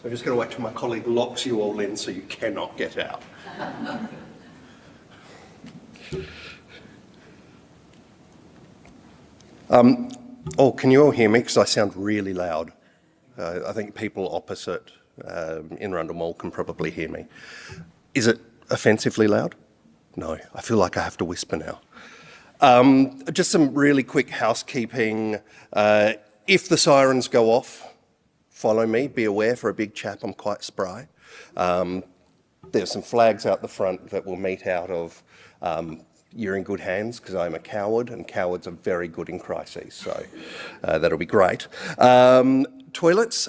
I'm just going to wait till my colleague locks you all in so you cannot get out. Can you all hear me? Because I sound really loud. I think people opposite in Rundle Mall can probably hear me. Is it offensively loud? No, I feel like I have to whisper now. Just some really quick housekeeping. If the sirens go off, follow me. Be aware, for a big chap, I'm quite spry. There's some flags out the front that we'll meet out of. You're in good hands because I'm a coward, and cowards are very good in crises, so that'll be great. Toilets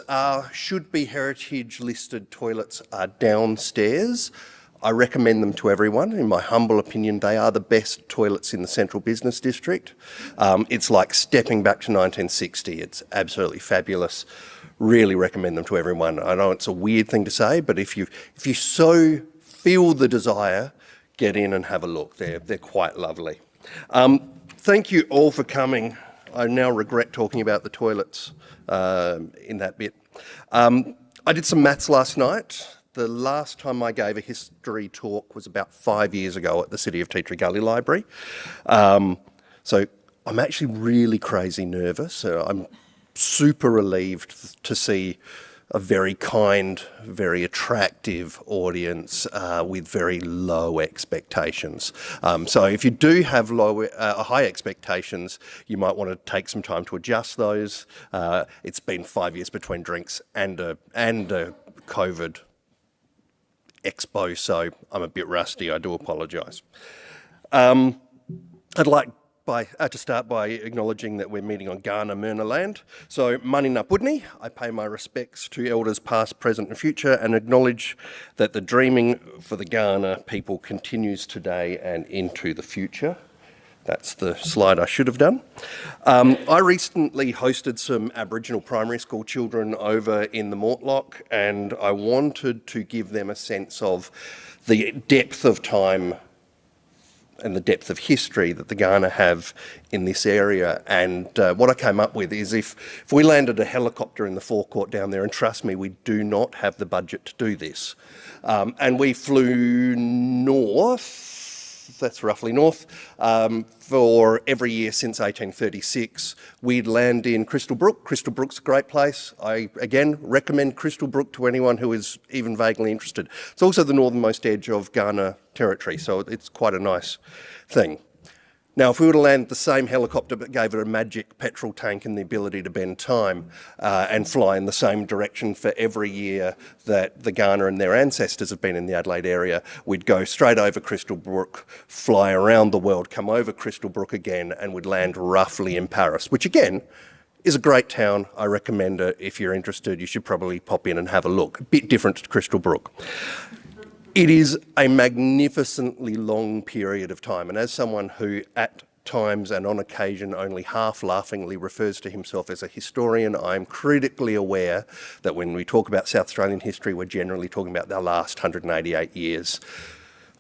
should be heritage listed toilets are downstairs. I recommend them to everyone. In my humble opinion, they are the best toilets in the central business district. It's like stepping back to 1960. It's absolutely fabulous. Really recommend them to everyone. I know it's a weird thing to say, but if you so feel the desire, get in and have a look. They're quite lovely. Thank you all for coming. I now regret talking about the toilets in that bit. I did some maths last night. The last time I gave a history talk was about 5 years ago at the City of Tea Tree Gully Library. So I'm actually really crazy nervous. I'm super relieved to see a very kind, very attractive audience with very low expectations. So if you do have high expectations, you might want to take some time to adjust those. It's been 5 years between drinks and a COVID expo, so I'm a bit rusty. I do apologise. I'd like to start by acknowledging that we're meeting on Kaurna Myrna land. So, Mani Napudni, I pay my respects to elders past, present and future, and acknowledge that the dreaming for the Kaurna people continues today and into the future. That's the slide I should have done. I recently hosted some Aboriginal primary school children over in the Mortlock, and I wanted to give them a sense of the depth of time and the depth of history that the Kaurna have in this area. And what I came up with is if we landed a helicopter in the forecourt down there, and trust me, we do not have the budget to do this, and we flew north, that's roughly north, for every year since 1836. We'd land in Crystal Brook. Crystal Brook's a great place. I, again, recommend Crystal Brook to anyone who is even vaguely interested. It's also the northernmost edge of Kaurna territory, so it's quite a nice thing. Now, if we were to land the same helicopter but gave it a magic petrol tank and the ability to bend time and fly in the same direction for every year that the Kaurna and their ancestors have been in the Adelaide area, we'd go straight over Crystal Brook, fly around the world, come over Crystal Brook again, and we'd land roughly in Paris, which again is a great town. I recommend it. If you're interested, you should probably pop in and have a look. A bit different to Crystal Brook. It is a magnificently long period of time, and as someone who at times and on occasion only half-laughingly refers to himself as a historian, I'm critically aware that when we talk about South Australian history, we're generally talking about the last 188 years.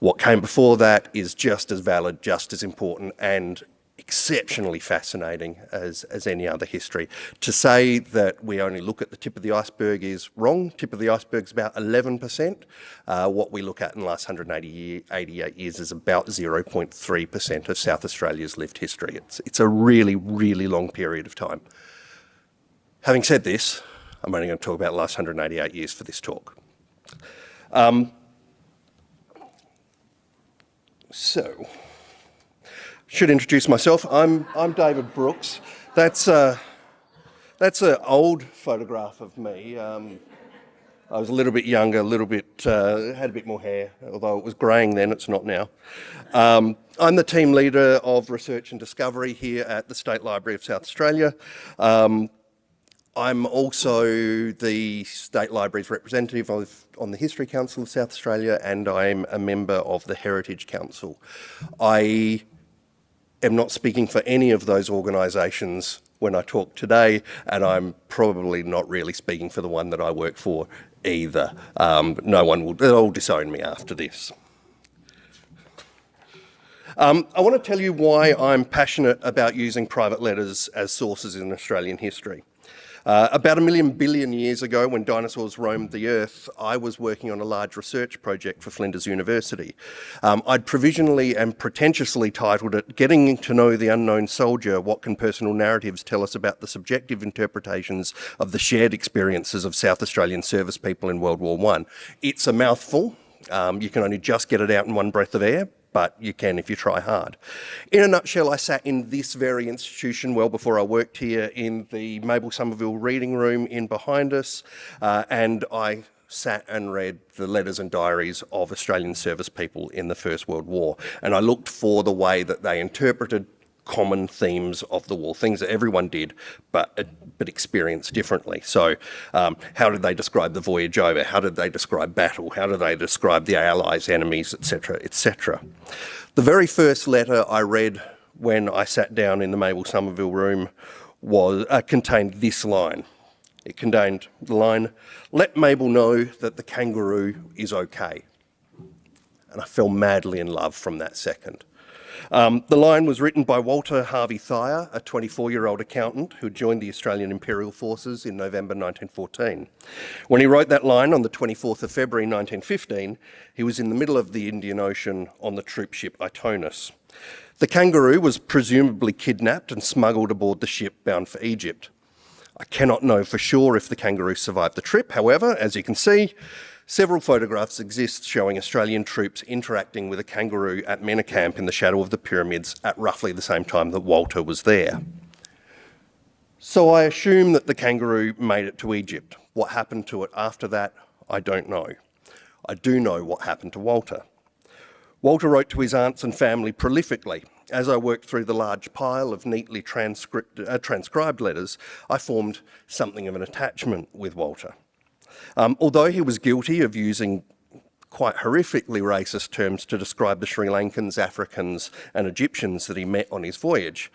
What came before that is just as valid, just as important, and exceptionally fascinating as any other history. To say that we only look at the tip of the iceberg is wrong. Tip of the iceberg is about 11%. What we look at in the last 188 years is about 0.3% of South Australia's lived history. It's a really, really long period of time. Having said this, I'm only going to talk about the last 188 years for this talk. Should introduce myself. I'm David Brooks. That's an old photograph of me. I was a little bit younger, had a bit more hair, although it was greying then, it's not now. I'm the team leader of research and discovery here at the State Library of South Australia. I'm also the State Library's representative on the History Council of South Australia, and I'm a member of the Heritage Council. I am not speaking for any of those organisations when I talk today, and I'm probably not really speaking for the one that I work for either. They'll all disown me after this. I want to tell you why I'm passionate about using private letters as sources in Australian history. About 1 billion years ago, when dinosaurs roamed the Earth, I was working on a large research project for Flinders University. I'd provisionally and pretentiously titled it, Getting to Know the Unknown Soldier, What Can Personal Narratives Tell Us About the Subjective Interpretations of the Shared Experiences of South Australian Service People in World War I. It's a mouthful. You can only just get it out in one breath of air, but you can if you try hard. In a nutshell, I sat in this very institution well before I worked here in the Mabel Somerville reading room in behind us, and I sat and read the letters and diaries of Australian service people in the First World War. And I looked for the way that they interpreted common themes of the war, things that everyone did, but experienced differently. So how did they describe the voyage over? How did they describe battle? How did they describe the Allies, enemies, etc., etc.? The very first letter I read when I sat down in the Mabel Somerville room contained this line. It contained the line, "Let Mabel know that the kangaroo is okay." And I fell madly in love from that second. The line was written by Walter Harvey Thayer, a 24-year-old accountant who joined the Australian Imperial Forces in November 1914. When he wrote that line on the 24th of February 1915, he was in the middle of the Indian Ocean on the troop ship Itonus. The kangaroo was presumably kidnapped and smuggled aboard the ship bound for Egypt. I cannot know for sure if the kangaroo survived the trip. However, as you can see, several photographs exist showing Australian troops interacting with a kangaroo at Mena Camp in the shadow of the pyramids at roughly the same time that Walter was there. So I assume that the kangaroo made it to Egypt. What happened to it after that, I don't know. I do know what happened to Walter. Walter wrote to his aunts and family prolifically. As I worked through the large pile of neatly transcribed letters, I formed something of an attachment with Walter. Although he was guilty of using quite horrifically racist terms to describe the Sri Lankans, Africans and Egyptians that he met on his voyage,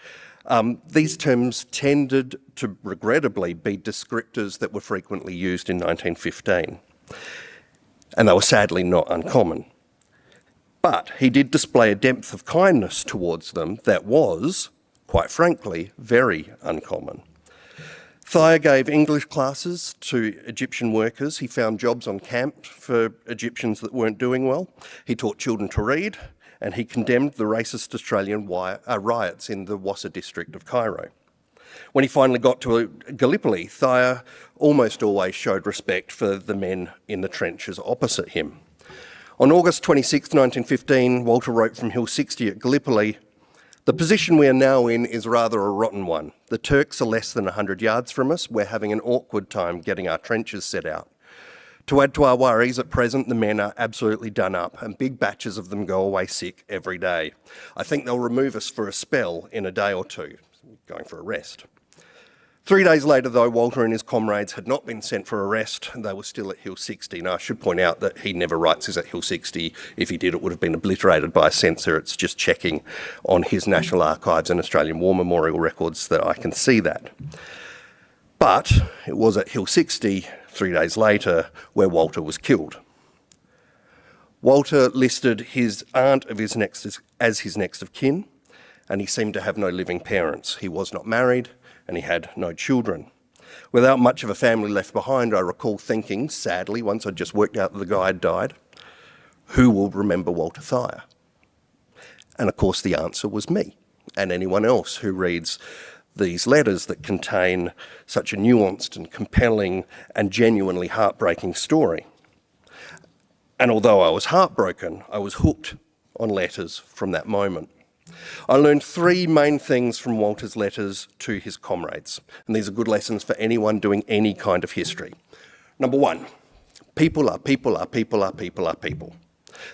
these terms tended to regrettably be descriptors that were frequently used in 1915, and they were sadly not uncommon. But he did display a depth of kindness towards them that was, quite frankly, very uncommon. Thayer gave English classes to Egyptian workers. He found jobs on camp for Egyptians that weren't doing well. He taught children to read, and he condemned the racist Australian riots in the Wassa district of Cairo. When he finally got to Gallipoli, Thayer almost always showed respect for the men in the trenches opposite him. On August 26, 1915, Walter wrote from Hill 60 at Gallipoli, "The position we are now in is rather a rotten one. The Turks are less than 100 yards from us. We're having an awkward time getting our trenches set out. To add to our worries, at present the men are absolutely done up and big batches of them go away sick every day. I think they'll remove us for a spell in a day or two," going for a rest. 3 days later, though, Walter and his comrades had not been sent for a rest. They were still at Hill 60. Now, I should point out that he never writes he's at Hill 60. If he did, it would have been obliterated by a censor. It's just checking on his National Archives and Australian War Memorial records that I can see that. But it was at Hill 60, 3 days later, where Walter was killed. Walter listed his aunt as his next of kin, and he seemed to have no living parents. He was not married, and he had no children. Without much of a family left behind, I recall thinking, sadly, once I'd just worked out that the guy had died, who will remember Walter Thayer? And of course the answer was me, and anyone else who reads these letters that contain such a nuanced and compelling and genuinely heartbreaking story. And although I was heartbroken, I was hooked on letters from that moment. I learned three main things from Walter's letters to his comrades, and these are good lessons for anyone doing any kind of history. Number one, people are people are people are people are people.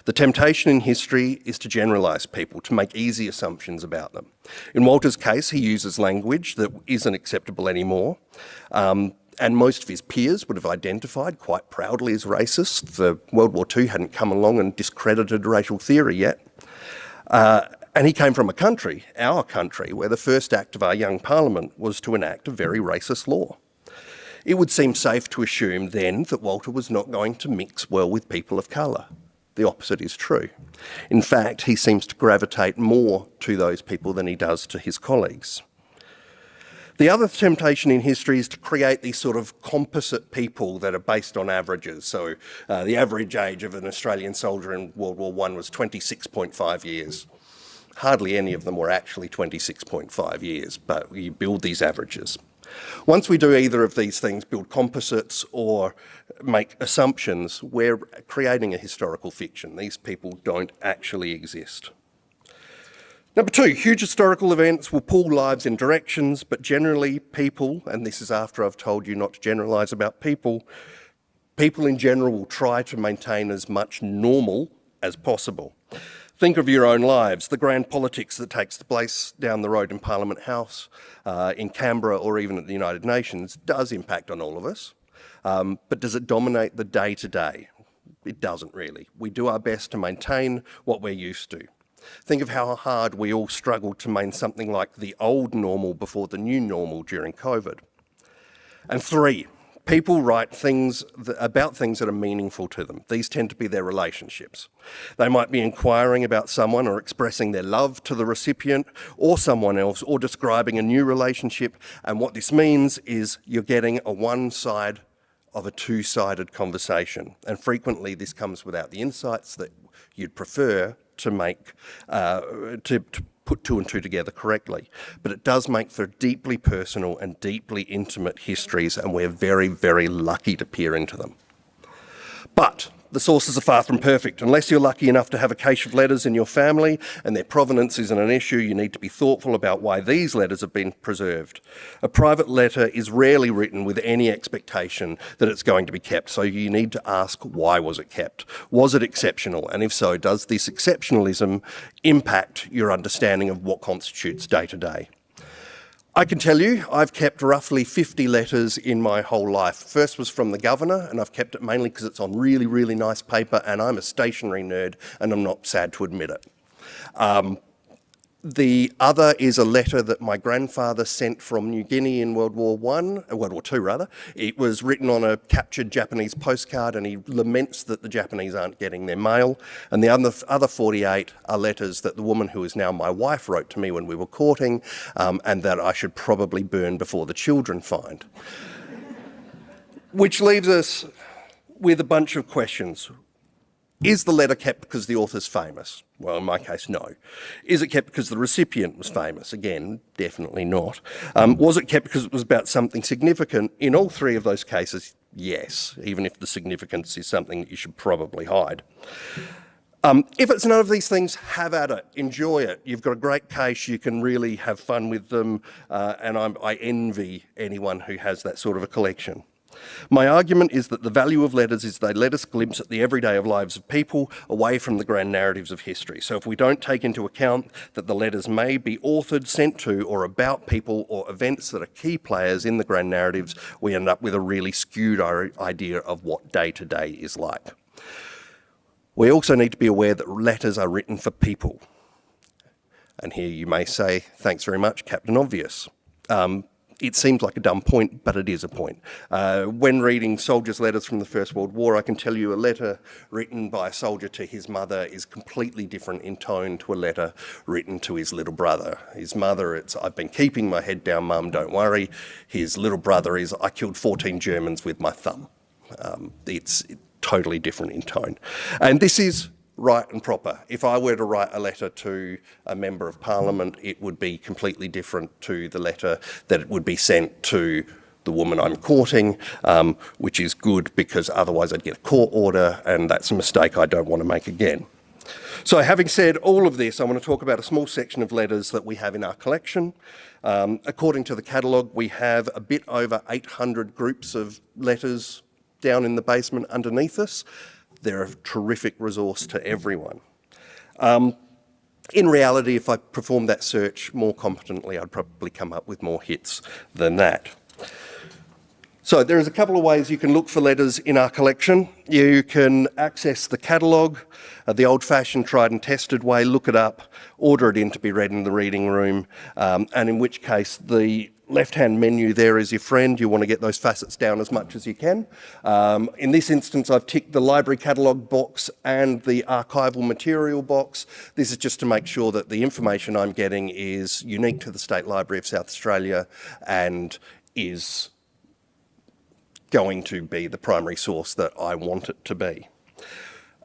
The temptation in history is to generalise people, to make easy assumptions about them. In Walter's case, he uses language that isn't acceptable anymore, and most of his peers would have identified quite proudly as racist. The World War II hadn't come along and discredited racial theory yet. And he came from a country, our country, where the first act of our young parliament was to enact a very racist law. It would seem safe to assume then that Walter was not going to mix well with people of colour. The opposite is true. In fact, he seems to gravitate more to those people than he does to his colleagues. The other temptation in history is to create these sort of composite people that are based on averages. So the average age of an Australian soldier in World War I was 26.5 years. Hardly any of them were actually 26.5 years, but you build these averages. Once we do either of these things, build composites or make assumptions, we're creating a historical fiction. These people don't actually exist. Number two, huge historical events will pull lives in directions, but generally people, and this is after I've told you not to generalise about people, people in general will try to maintain as much normal as possible. Think of your own lives, the grand politics that takes place down the road in Parliament House, in Canberra, or even at the United Nations does impact on all of us. But does it dominate the day-to-day? It doesn't really. We do our best to maintain what we're used to. Think of how hard we all struggled to maintain something like the old normal before the new normal during COVID. And three, people write about things that are meaningful to them. These tend to be their relationships. They might be inquiring about someone or expressing their love to the recipient or someone else, or describing a new relationship. And what this means is you're getting a one side of a two-sided conversation. And frequently this comes without the insights that you'd prefer to make, to put two and two together correctly. But it does make for deeply personal and deeply intimate histories, and we're very, very lucky to peer into them. But the sources are far from perfect. Unless you're lucky enough to have a cache of letters in your family and their provenance isn't an issue, you need to be thoughtful about why these letters have been preserved. A private letter is rarely written with any expectation that it's going to be kept, so you need to ask, why was it kept? Was it exceptional? And if so, does this exceptionalism impact your understanding of what constitutes day-to-day? I can tell you I've kept roughly 50 letters in my whole life. First was from the governor, and I've kept it mainly because it's on really, really nice paper, and I'm a stationery nerd, and I'm not sad to admit it. The other is a letter that my grandfather sent from New Guinea in World War II rather. It was written on a captured Japanese postcard, and he laments that the Japanese aren't getting their mail. And the other 48 are letters that the woman who is now my wife wrote to me when we were courting, and that I should probably burn before the children find. Which leaves us with a bunch of questions. Is the letter kept because the author's famous? Well, in my case, no. Is it kept because the recipient was famous? Again, definitely not. Was it kept because it was about something significant? In all three of those cases, yes, even if the significance is something that you should probably hide. If it's none of these things, have at it, enjoy it. You've got a great case, you can really have fun with them, and I envy anyone who has that sort of a collection. My argument is that the value of letters is they let us glimpse at the everyday of lives of people away from the grand narratives of history. So if we don't take into account that the letters may be authored, sent to, or about people or events that are key players in the grand narratives, we end up with a really skewed idea of what day-to-day is like. We also need to be aware that letters are written for people. And here you may say, thanks very much, Captain Obvious. It seems like a dumb point, but it is a point. When reading soldiers' letters from the First World War, I can tell you a letter written by a soldier to his mother is completely different in tone to a letter written to his little brother. His mother, it's, I've been keeping my head down, Mum, don't worry. His little brother is, I killed 14 Germans with my thumb. It's totally different in tone. And this is right and proper. If I were to write a letter to a member of Parliament, it would be completely different to the letter that it would be sent to the woman I'm courting, which is good because otherwise I'd get a court order, and that's a mistake I don't want to make again. So having said all of this, I want to talk about a small section of letters that we have in our collection. According to the catalogue, we have a bit over 800 groups of letters down in the basement underneath us. They're a terrific resource to everyone. In reality, if I performed that search more competently, I'd probably come up with more hits than that. So there's a couple of ways you can look for letters in our collection. You can access the catalogue, the old-fashioned, tried and tested way, look it up, order it in to be read in the reading room, and in which case the left-hand menu there is your friend. You want to get those facets down as much as you can. In this instance, I've ticked the library catalogue box and the archival material box. This is just to make sure that the information I'm getting is unique to the State Library of South Australia and is going to be the primary source that I want it to be.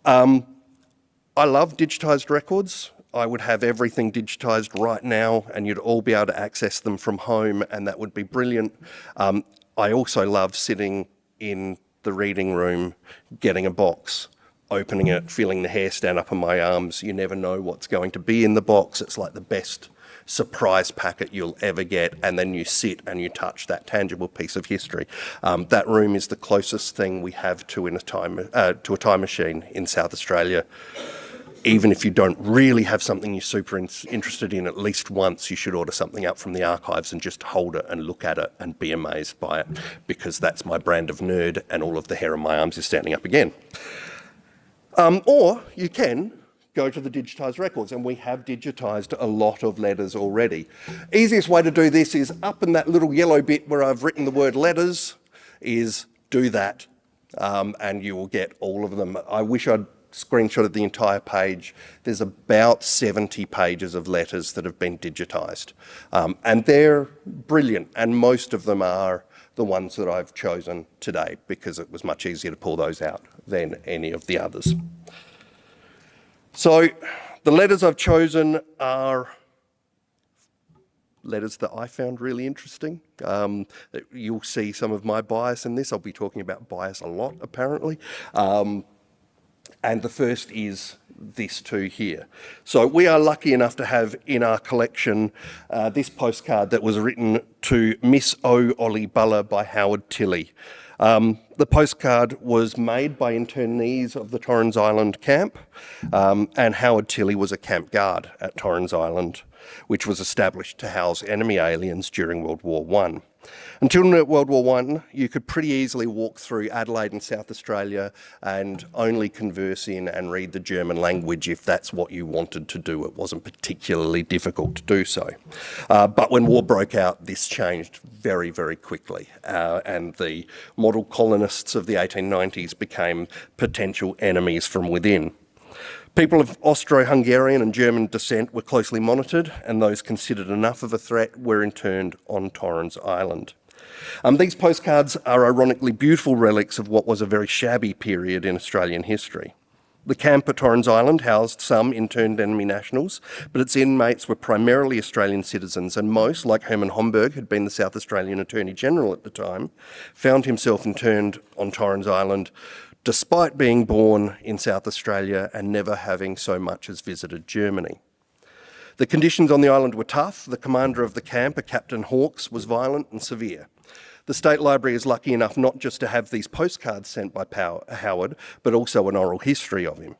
I love digitised records. I would have everything digitised right now and you'd all be able to access them from home, and that would be brilliant. I also love sitting in the reading room, getting a box, opening it, feeling the hair stand up on my arms. You never know what's going to be in the box. It's like the best surprise packet you'll ever get, and then you sit and you touch that tangible piece of history. That room is the closest thing we have to a time machine in South Australia. Even if you don't really have something you're super interested in, at least once you should order something out from the archives and just hold it and look at it and be amazed by it, because that's my brand of nerd and all of the hair on my arms is standing up again. Or you can go to the digitised records, and we have digitised a lot of letters already. Easiest way to do this is up in that little yellow bit where I've written the word letters, is do that, and you will get all of them. I wish I'd screenshotted the entire page. There's about 70 pages of letters that have been digitised, and they're brilliant, and most of them are the ones that I've chosen today because it was much easier to pull those out than any of the others. So the letters I've chosen are letters that I found really interesting. You'll see some of my bias in this. I'll be talking about bias a lot, apparently. And the first is this two here. So we are lucky enough to have in our collection this postcard that was written to Miss O. Ollie Buller by Howard Tilley. The postcard was made by internees of the Torrens Island camp, and Howard Tilley was a camp guard at Torrens Island, which was established to house enemy aliens during World War I. Until World War I, you could pretty easily walk through Adelaide and South Australia and only converse in and read the German language if that's what you wanted to do. It wasn't particularly difficult to do so. But when war broke out, this changed very, very quickly, and the model colonists of the 1890s became potential enemies from within. People of Austro-Hungarian and German descent were closely monitored, and those considered enough of a threat were interned on Torrens Island. These postcards are ironically beautiful relics of what was a very shabby period in Australian history. The camp at Torrens Island housed some interned enemy nationals, but its inmates were primarily Australian citizens, and most, like Herman Homburg, who'd been the South Australian Attorney-General at the time, found himself interned on Torrens Island despite being born in South Australia and never having so much as visited Germany. The conditions on the island were tough. The commander of the camp, a Captain Hawkes, was violent and severe. The State Library is lucky enough not just to have these postcards sent by Howard, but also an oral history of him.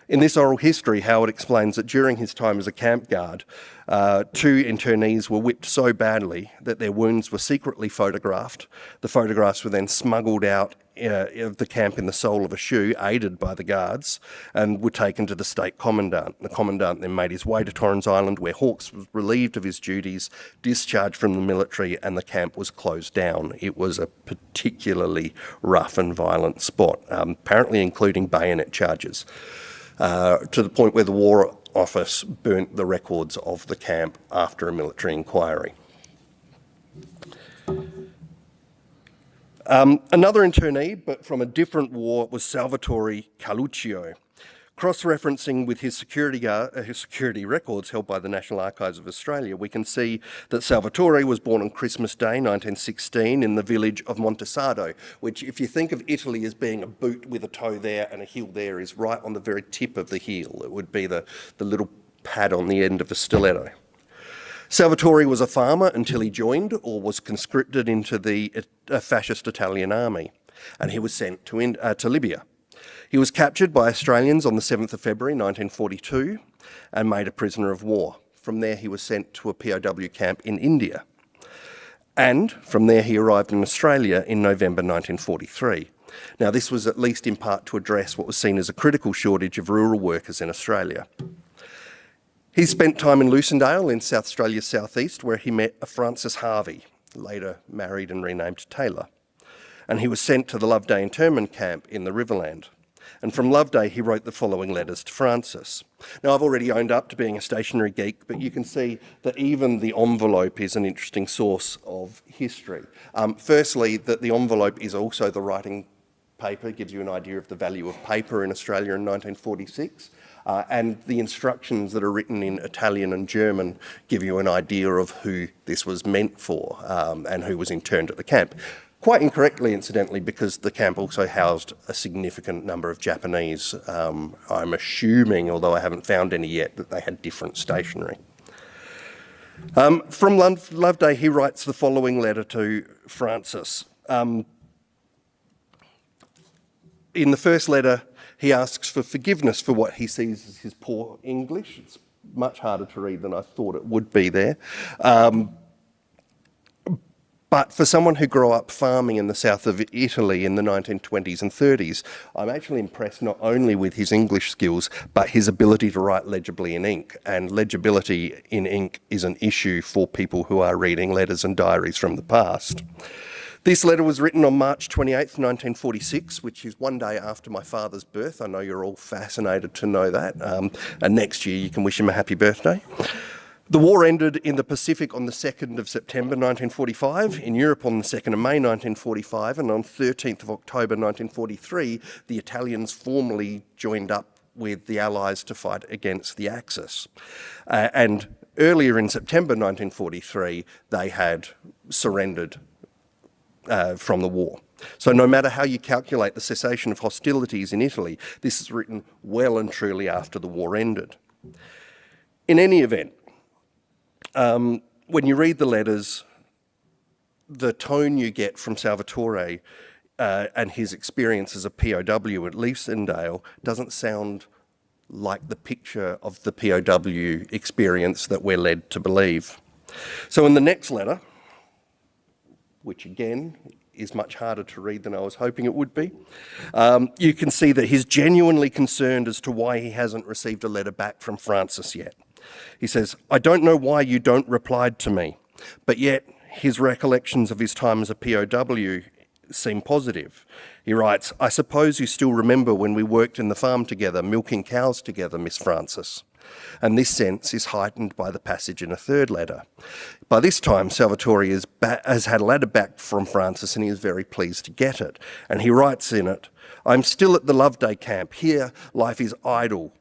In this oral history, Howard explains that during his time as a camp guard, two internees were whipped so badly that their wounds were secretly photographed. The photographs were then smuggled out of the camp in the sole of a shoe, aided by the guards, and were taken to the state commandant. The commandant then made his way to Torrens Island, where Hawkes was relieved of his duties, discharged from the military, and the camp was closed down. It was a particularly rough and violent spot, apparently including bayonet charges, to the point where the War Office burnt the records of the camp after a military inquiry. Another internee, but from a different war, was Salvatorei Caluccio. Cross-referencing with his security records held by the National Archives of Australia, we can see that Salvatore was born on Christmas Day 1916 in the village of Montesardo, which, if you think of Italy as being a boot with a toe there and a heel there, is right on the very tip of the heel. It would be the little pad on the end of a stiletto. Salvatore was a farmer until he joined or was conscripted into the fascist Italian army, and he was sent to Libya. He was captured by Australians on the 7th of February 1942 and made a prisoner of war. From there he was sent to a POW camp in India, and from there he arrived in Australia in November 1943. Now this was at least in part to address what was seen as a critical shortage of rural workers in Australia. He spent time in Lucindale in South Australia's southeast, where he met a Francis Harvey, later married and renamed Taylor. And he was sent to the Loveday internment camp in the Riverland. And from Loveday, he wrote the following letters to Francis. Now, I've already owned up to being a stationery geek, but you can see that even the envelope is an interesting source of history. Firstly, that the envelope is also the writing paper, gives you an idea of the value of paper in Australia in 1946. And the instructions that are written in Italian and German give you an idea of who this was meant for and who was interned at the camp. Quite incorrectly, incidentally, because the camp also housed a significant number of Japanese. I'm assuming, although I haven't found any yet, that they had different stationery. From Loveday, he writes the following letter to Francis. In the first letter, he asks for forgiveness for what he sees as his poor English. It's much harder to read than I thought it would be there. But for someone who grew up farming in the south of Italy in the 1920s and 30s, I'm actually impressed not only with his English skills, but his ability to write legibly in ink. And legibility in ink is an issue for people who are reading letters and diaries from the past. This letter was written on March 28th, 1946, which is one day after my father's birth. I know you're all fascinated to know that. And next year you can wish him a happy birthday. The war ended in the Pacific on the 2nd of September 1945, in Europe on the 2nd of May 1945, and on 13th of October 1943, the Italians formally joined up with the Allies to fight against the Axis. And earlier in September 1943, they had surrendered from the war. So no matter how you calculate the cessation of hostilities in Italy, this is written well and truly after the war ended. In any event, when you read the letters, the tone you get from Salvatorei and his experience as a POW at Lucindale doesn't sound like the picture of the POW experience that we're led to believe. So in the next letter, which again is much harder to read than I was hoping it would be, you can see that he's genuinely concerned as to why he hasn't received a letter back from Francis yet. He says, "I don't know why you don't reply to me," but yet his recollections of his time as a POW seem positive. He writes, "I suppose you still remember when we worked in the farm together, milking cows together, Miss Francis." And this sense is heightened by the passage in a third letter. By this time, Salvatorei has had a letter back from Francis and he is very pleased to get it. And he writes in it, "I'm still at the Loveday camp. Here, life is idle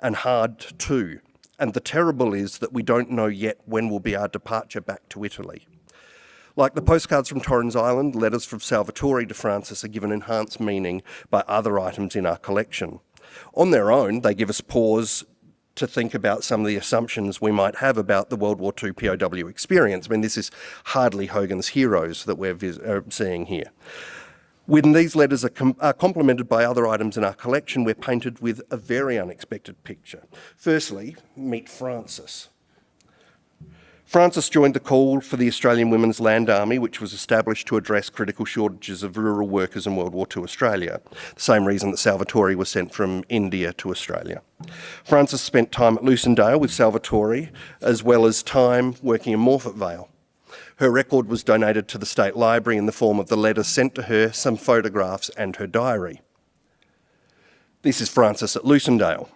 and hard too. And the terrible is that we don't know yet when will be our departure back to Italy." Like the postcards from Torrens Island, letters from Salvatorei to Francis are given enhanced meaning by other items in our collection. On their own, they give us pause to think about some of the assumptions we might have about the World War II POW experience. I mean, this is hardly Hogan's Heroes that we're seeing here. When these letters are complemented by other items in our collection, we're painted with a very unexpected picture. Firstly, meet Francis. Francis joined the call for the Australian Women's Land Army, which was established to address critical shortages of rural workers in World War II Australia, the same reason that Salvatorei was sent from India to Australia. Francis spent time at Lucindale with Salvatorei, as well as time working in Morphett Vale. Her record was donated to the State Library in the form of the letters sent to her, some photographs and her diary. This is Francis at Lucindale.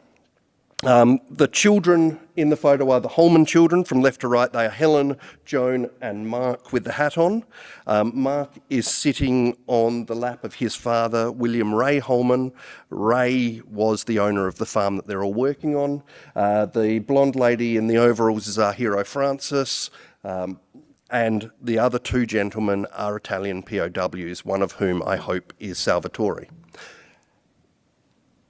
The children in the photo are the Holman children. From left to right, they are Helen, Joan and Mark with the hat on. Mark is sitting on the lap of his father, William Ray Holman. Ray was the owner of the farm that they're all working on. The blonde lady in the overalls is our hero, Francis. And the other two gentlemen are Italian POWs, one of whom I hope is Salvatorei.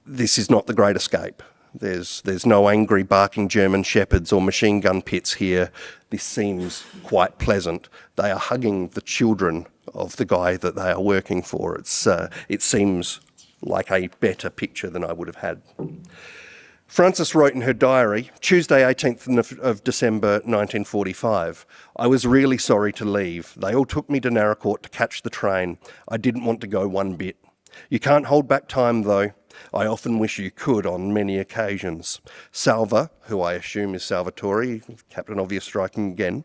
This is not the Great Escape. There's no angry barking German shepherds or machine gun pits here. This seems quite pleasant. They are hugging the children of the guy that they are working for. It seems like a better picture than I would have had. Francis wrote in her diary, Tuesday 18th of December 1945, "I was really sorry to leave. They all took me to Narracourt to catch the train. I didn't want to go one bit. You can't hold back time though. I often wish you could on many occasions. Salva, who I assume is Salvatorei, Captain Obvious striking again,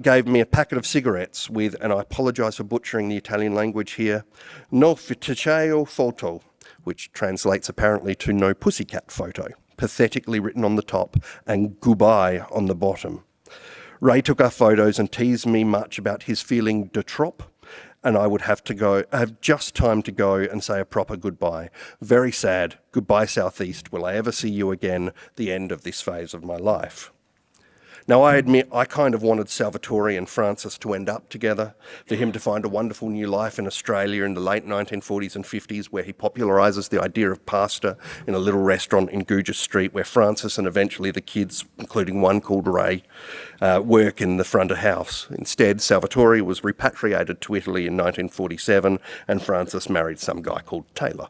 gave me a packet of cigarettes with, and I apologise for butchering the Italian language here, no fiticeo photo, which translates apparently to no pussycat photo, pathetically written on the top and goodbye on the bottom. Ray took our photos and teased me much about his feeling de trop, and I would have just time to go and say a proper goodbye. Very sad. Goodbye, Southeast. Will I ever see you again? The end of this phase of my life. Now, I admit I kind of wanted Salvatorei and Francis to end up together, for him to find a wonderful new life in Australia in the late 1940s and 50s, where he popularises the idea of pasta in a little restaurant in Gouges Street, where Francis and eventually the kids, including one called Ray, work in the front of house. Instead, Salvatorei was repatriated to Italy in 1947, and Francis married some guy called Taylor.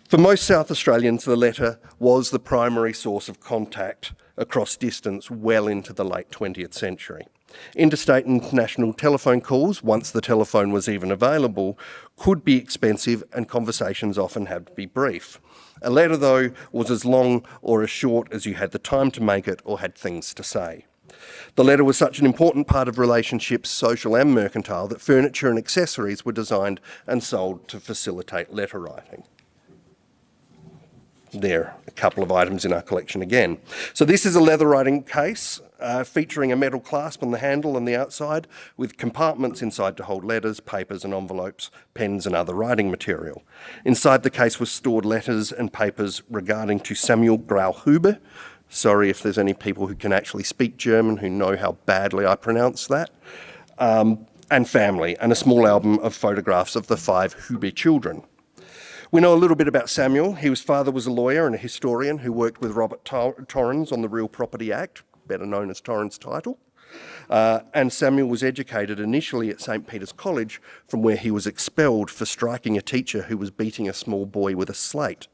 For most South Australians, the letter was the primary source of contact across distance well into the late 20th century. Interstate and international telephone calls, once the telephone was even available, could be expensive and conversations often had to be brief. A letter, though, was as long or as short as you had the time to make it or had things to say. The letter was such an important part of relationships, social and mercantile, that furniture and accessories were designed and sold to facilitate letter writing. There are a couple of items in our collection again. So this is a leather writing case featuring a metal clasp on the handle and the outside with compartments inside to hold letters, papers and envelopes, pens and other writing material. Inside the case was stored letters and papers regarding to Samuel Grau Hubbe. Sorry if there's any people who can actually speak German who know how badly I pronounce that. And family, and a small album of photographs of the 5 Hubbe children. We know a little bit about Samuel. His father was a lawyer and a historian who worked with Robert Torrens on the Real Property Act, better known as Torrens Title. And Samuel was educated initially at St. Peter's College, from where he was expelled for striking a teacher who was beating a small boy with a slate.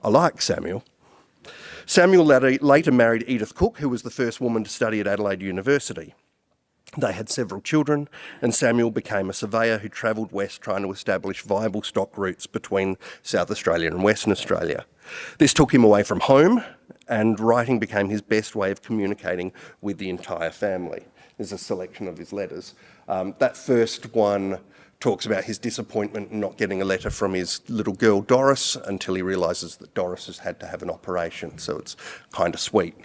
I like Samuel. Samuel later married Edith Cook, who was the first woman to study at Adelaide University. They had several children, and Samuel became a surveyor who travelled west trying to establish viable stock routes between South Australia and Western Australia. This took him away from home, and writing became his best way of communicating with the entire family. There's a selection of his letters. That first one talks about his disappointment in not getting a letter from his little girl Doris until he realises that Doris has had to have an operation, so it's kind of sweet.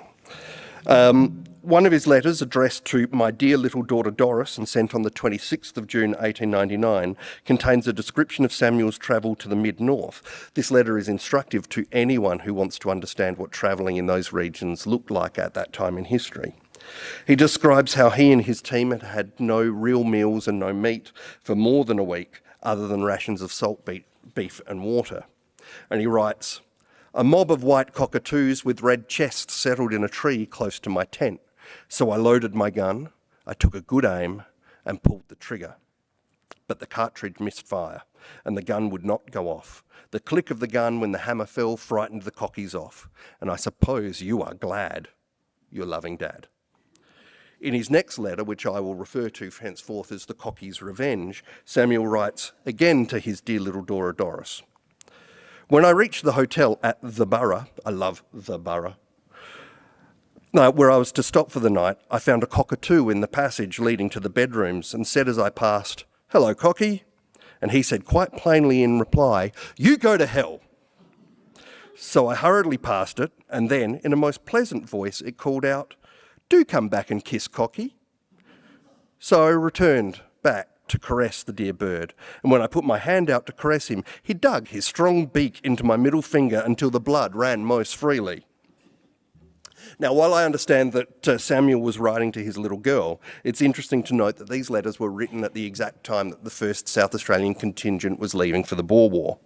One of his letters, addressed to my dear little daughter Doris and sent on the 26th of June 1899, contains a description of Samuel's travel to the mid-north. This letter is instructive to anyone who wants to understand what travelling in those regions looked like at that time in history. He describes how he and his team had had no real meals and no meat for more than a week, other than rations of salt beef and water. And he writes, "A mob of white cockatoos with red chests settled in a tree close to my tent. So I loaded my gun, I took a good aim and pulled the trigger. But the cartridge missed fire and the gun would not go off. The click of the gun when the hammer fell frightened the cockies off. And I suppose you are glad, your loving dad." In his next letter, which I will refer to henceforth as the Cockie's Revenge, Samuel writes again to his dear little daughter Doris. "When I reached the hotel at the Borough," I love the Borough, where I was to stop for the night, I found a cockatoo in the passage leading to the bedrooms and said as I passed, "Hello, Cockie." And he said quite plainly in reply, "You go to hell." So I hurriedly passed it, and then, in a most pleasant voice, it called out, "Do come back and kiss Cockie." So I returned back to caress the dear bird, and when I put my hand out to caress him, he dug his strong beak into my middle finger until the blood ran most freely. Now, while I understand that Samuel was writing to his little girl, it's interesting to note that these letters were written at the exact time that the first South Australian contingent was leaving for the Boer War.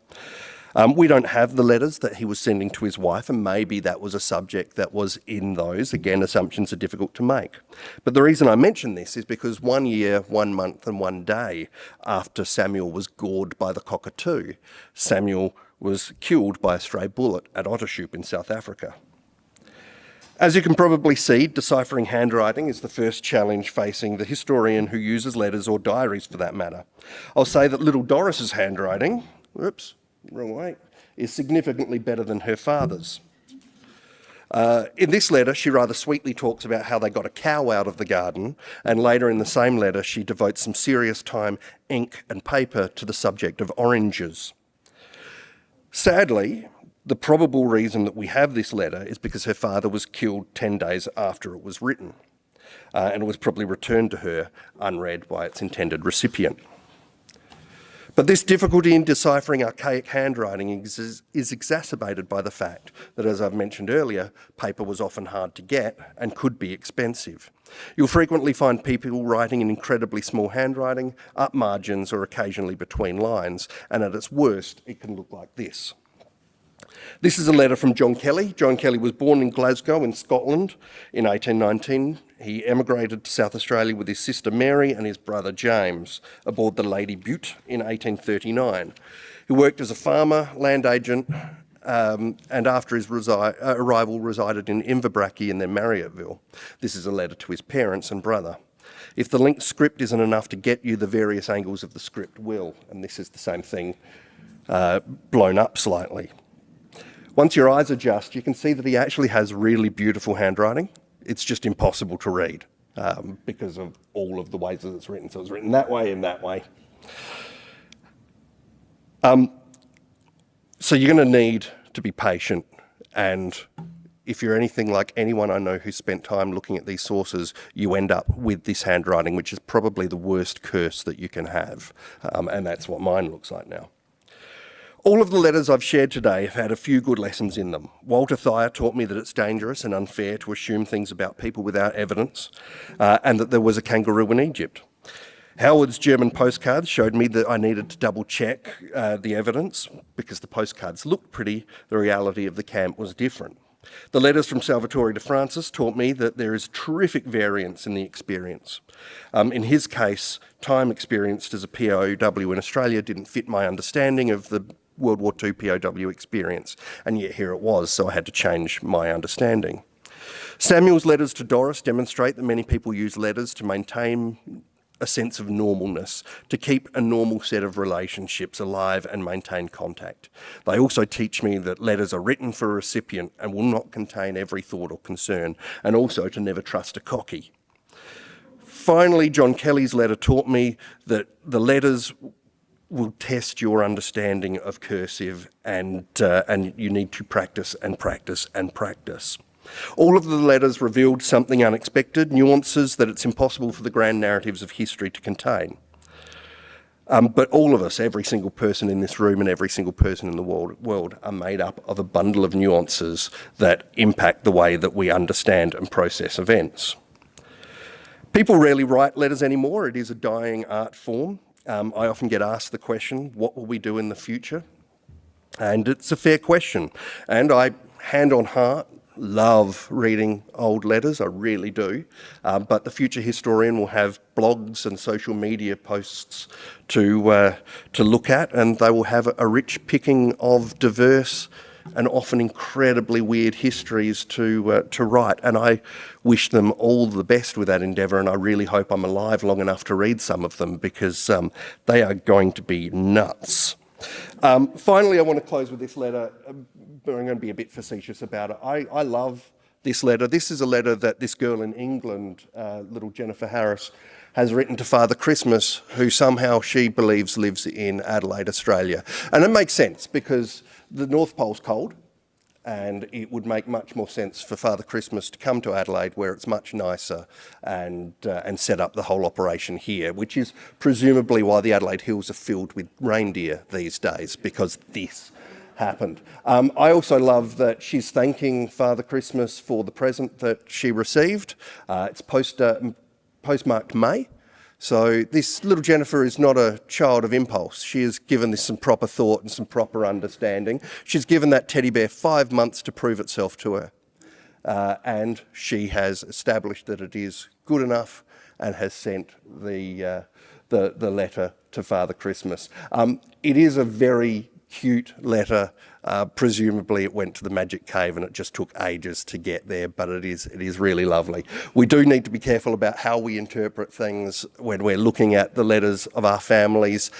We don't have the letters that he was sending to his wife, and maybe that was a subject that was in those. Again, assumptions are difficult to make. But the reason I mention this is because 1 year, 1 month and 1 day after Samuel was gored by the cockatoo, Samuel was killed by a stray bullet at Ottershoop in South Africa. As you can probably see, deciphering handwriting is the first challenge facing the historian who uses letters or diaries for that matter. I'll say that little Doris's handwriting, wrong way, is significantly better than her father's. In this letter, she rather sweetly talks about how they got a cow out of the garden, and later in the same letter, she devotes some serious time, ink and paper to the subject of oranges. Sadly, the probable reason that we have this letter is because her father was killed 10 days after it was written, and it was probably returned to her unread by its intended recipient. But this difficulty in deciphering archaic handwriting is exacerbated by the fact that, as I've mentioned earlier, paper was often hard to get and could be expensive. You'll frequently find people writing in incredibly small handwriting, up margins or occasionally between lines, and at its worst, it can look like this. This is a letter from John Kelly. John Kelly was born in Glasgow in Scotland in 1819. He emigrated to South Australia with his sister Mary and his brother James aboard the Lady Bute in 1839. He worked as a farmer, land agent, and after his arrival resided in Inverbrackie and then Marriotteville. This is a letter to his parents and brother. If the linked script isn't enough to get you, the various angles of the script will, and this is the same thing blown up slightly. Once your eyes adjust, you can see that he actually has really beautiful handwriting. It's just impossible to read because of all of the ways that it's written. So it's written that way and that way. So you're going to need to be patient, and if you're anything like anyone I know who spent time looking at these sources, you end up with this handwriting, which is probably the worst curse that you can have, and that's what mine looks like now. All of the letters I've shared today have had a few good lessons in them. Walter Thayer taught me that it's dangerous and unfair to assume things about people without evidence, and that there was a kangaroo in Egypt. Howard's German postcards showed me that I needed to double check the evidence because the postcards looked pretty, the reality of the camp was different. The letters from Salvatorei and Francis taught me that there is terrific variance in the experience. In his case, time experienced as a POW in Australia didn't fit my understanding of the World War II POW experience, and yet here it was, so I had to change my understanding. Samuel's letters to Doris demonstrate that many people use letters to maintain a sense of normalness, to keep a normal set of relationships alive and maintain contact. They also teach me that letters are written for a recipient and will not contain every thought or concern, and also to never trust a cocky. Finally, John Kelly's letter taught me that the letters will test your understanding of cursive, and you need to practice and practice and practice. All of the letters revealed something unexpected, nuances that it's impossible for the grand narratives of history to contain. But all of us, every single person in this room and every single person in the world are made up of a bundle of nuances that impact the way that we understand and process events. People rarely write letters anymore. It is a dying art form. I often get asked the question, what will we do in the future? And it's a fair question. And I, hand on heart, love reading old letters, I really do. But the future historian will have blogs and social media posts to look at, and they will have a rich picking of diverse and often incredibly weird histories to write. And I wish them all the best with that endeavour, and I really hope I'm alive long enough to read some of them, because they are going to be nuts. Finally, I want to close with this letter, but I'm going to be a bit facetious about it. I love this letter. This is a letter that this girl in England, little Jennifer Harris, has written to Father Christmas, who somehow she believes lives in Adelaide, Australia. And it makes sense, because the North Pole's cold, and it would make much more sense for Father Christmas to come to Adelaide, where it's much nicer, and set up the whole operation here, which is presumably why the Adelaide Hills are filled with reindeer these days, because this happened. I also love that she's thanking Father Christmas for the present that she received. It's postmarked May. So this little Jennifer is not a child of impulse. She has given this some proper thought and some proper understanding. She's given that teddy bear 5 months to prove itself to her. And she has established that it is good enough and has sent the letter to Father Christmas. It is a very cute letter. Presumably it went to the magic cave and it just took ages to get there, but it is really lovely. We do need to be careful about how we interpret things when we're looking at the letters of our families.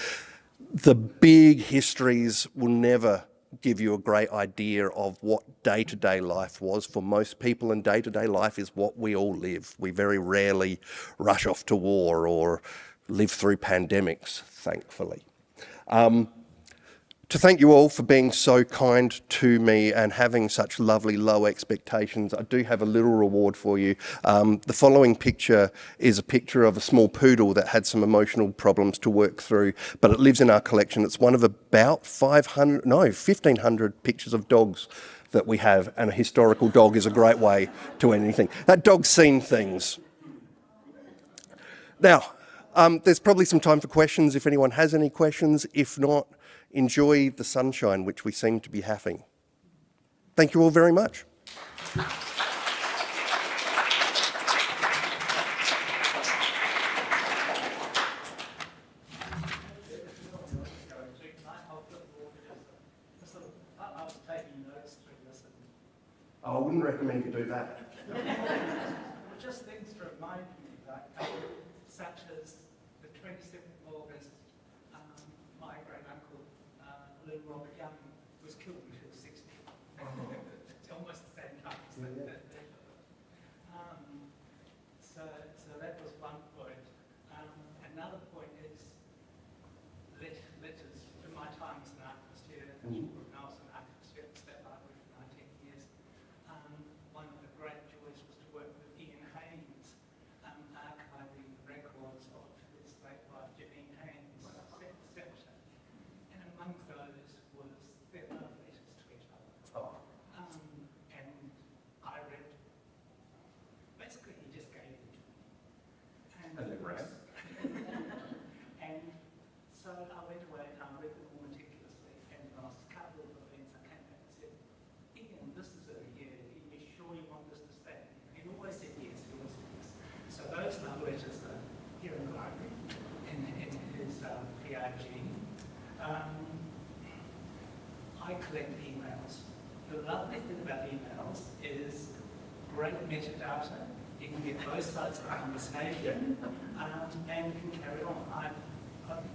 The big histories will never give you a great idea of what day-to-day life was for most people, and day-to-day life is what we all live. We very rarely rush off to war or live through pandemics, thankfully. To thank you all for being so kind to me and having such lovely low expectations, I do have a little reward for you. The following picture is a picture of a small poodle that had some emotional problems to work through, but it lives in our collection. It's one of about 1,500 pictures of dogs that we have, and a historical dog is a great way to end anything. That dog's seen things. Now, there's probably some time for questions if anyone has any questions. If not, enjoy the sunshine, which we seem to be having. Thank you all very much. I wouldn't recommend you do that. Just things to remind me, such as the 27th of August, my great-uncle, little Robert Young, was killed when he was 60. It's almost the same time as that. So that was one point. Another point is letters. In my time as an archivist here, when I was an archivist here at the State Library for 19 years, one of the great joys was to work with Ian Haynes, archiving records of his late wife, Janine Haynes, etc. And among those was their love letters to each other. And I read, basically he just gave it to me. And they ran? And so I went away and I read them all meticulously, and the last couple of events I came back and said, Ian, this is over here, are you sure you want this to stay? He always said yes, he always said yes. So those love letters are here in the library, in his PRG. I collect emails. The lovely thing about emails is great metadata. You can get both sides of the conversation and can carry on.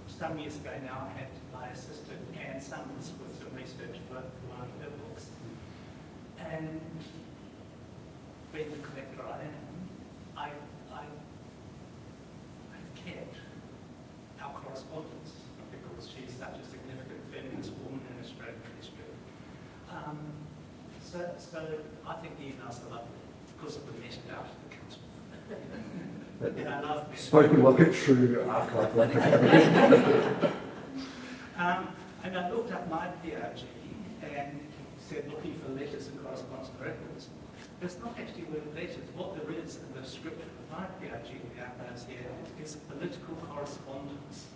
Some years ago now, I assisted Anne Summers with some research for one of her books. And being the collector I am, I've kept our correspondence because she's such a significant feminist woman in Australian history. So I think the emails are lovely because of the metadata that comes with them. And I love Spoken like a true archive. And I looked up my PRG and said looking for letters and correspondence records. It's not actually word letters. What there is in the description of my PRG, the archives here, is political correspondence.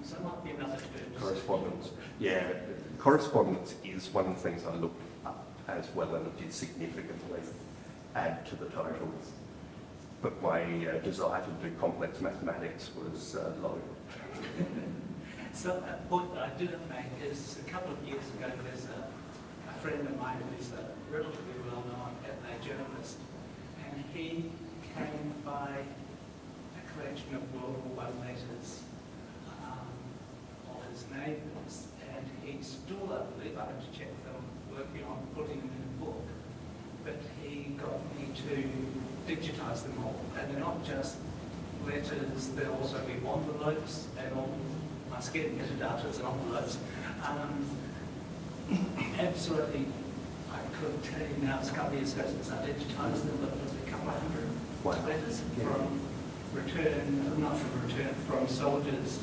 So it might be another term. Correspondence. Yeah, correspondence is one of the things I looked up as well, and it did significantly add to the total. But my desire to do complex mathematics was low. So a point that I didn't make is a couple of years ago there's a friend of mine who's a relatively well-known ethnic journalist, and he came by a collection of World War I letters of his neighbours, and he still, I believe, I had to check them, working on putting them in a book, but he got me to digitise them all, and they're not just letters, they'll also be envelopes and all. I was getting metadata and envelopes. Absolutely, I could tell you now, it's a couple of years ago since I digitised them, but there's a couple of hundred letters from from soldiers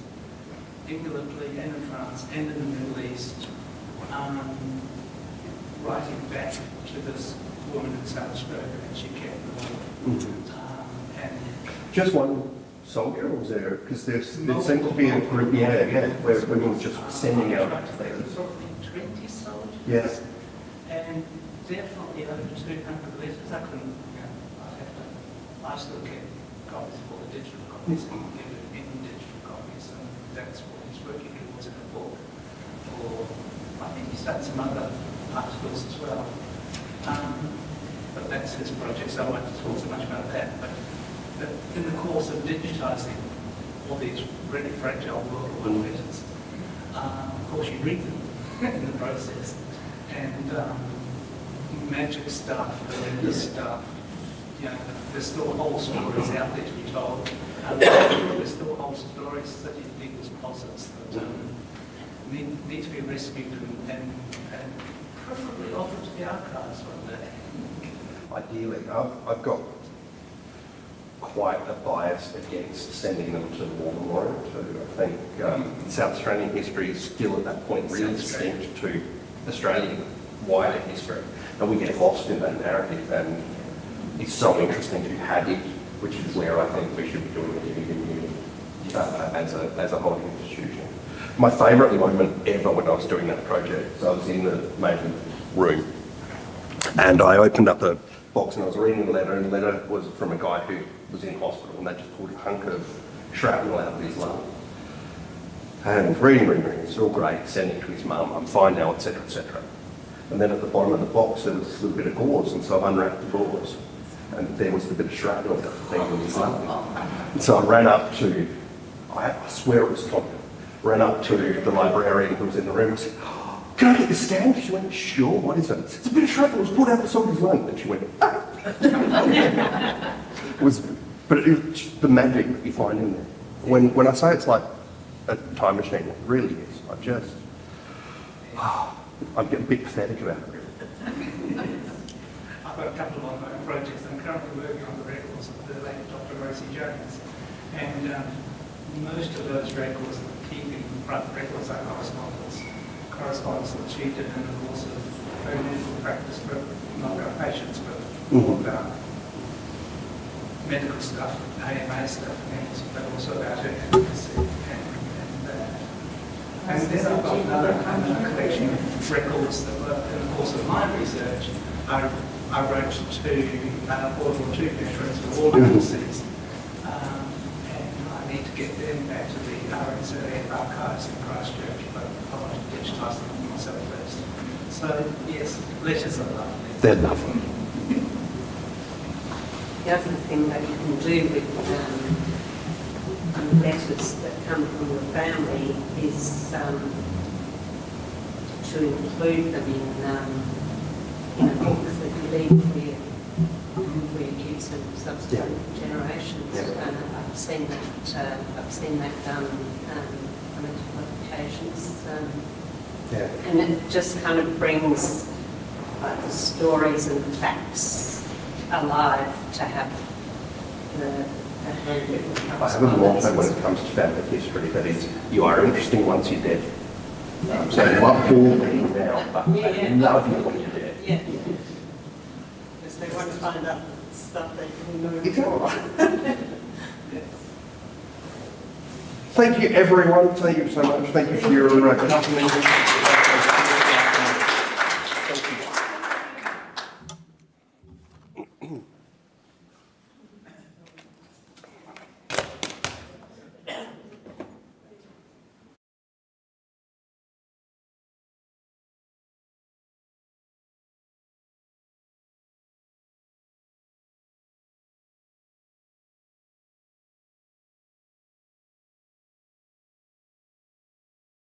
in Gallipoli and in France and in the Middle East, writing back to this woman in South Australia, and she kept them all. Just one soldier, or was there? Because there seems to be a group, where women were just sending out letters. Probably 20 soldiers. Yes. And definitely over 200 letters. I still get copies for the digital copies, and give it in digital copies, and that's what he's working towards in a book. Or I think he's done some other articles as well. But that's his project, so I won't talk so much about that. But in the course of digitising all these really fragile World War letters, course you read them in the process. And magic stuff, religious stuff, you know, there's still whole stories out there to be told. There's still whole stories sitting in people's closets that need to be rescued and preferably offered to the archives one day. Ideally, I've got quite a bias against sending them to War Memorial too. I think South Australian history is still at that point really distinct to Australian wider history, and we get lost in that narrative, and it's so interesting to have it, which is where I think we should be doing it as a whole institution. My favourite moment ever when I was doing that project, so I was in the main room, and I opened up the box and I was reading the letter, and the letter was from a guy who was in hospital, and they just pulled a hunk of shrapnel out of his lung. And reading, it's all great, sending it to his mum, I'm fine now, etc., etc. And then at the bottom of the box there was a little bit of gauze, and so I unwrapped the gauze, and there was the bit of shrapnel that thing in his lung. And so I ran up to, I swear it was Tom, ran up to the librarian who was in the room and said, "Can I get this scanned?" She went, "Sure, what is it?" "It's a bit of shrapnel, it was pulled out the side of his lung." And she went, "Ah." But the magic that you find in there. When I say it's like a time machine, it really is. I'm getting a bit pathetic about it. I've got a couple of my own projects. I'm currently working on the records of the late Dr. Rosie Jones, and most of those records, keeping private records are correspondence that she did in the course of her medical practice, but not about patients, but more about medical stuff, AMA stuff, but also about her advocacy and that. And then I've got another collection of records that were in the course of my research. I wrote to World War II veterans for war agencies, and I need to get them back to the RNZ archives in Christchurch, but I want to digitise them for myself first. So yes, letters are lovely. They're lovely. The other thing that you can do with letters that come from your family is to include them in a book that you leave for your kids and subsequent generations. I've seen that done on a couple of occasions. And it just kind of brings the stories and the facts alive to have the handwritten correspondence. I have a motto when it comes to family history, that is, you are interesting once you're dead. So you are boring now, but I love you when you're dead. Yeah. Because they won't find out stuff they can know. Exactly. Thank you, everyone. Thank you so much. Thank you for your company.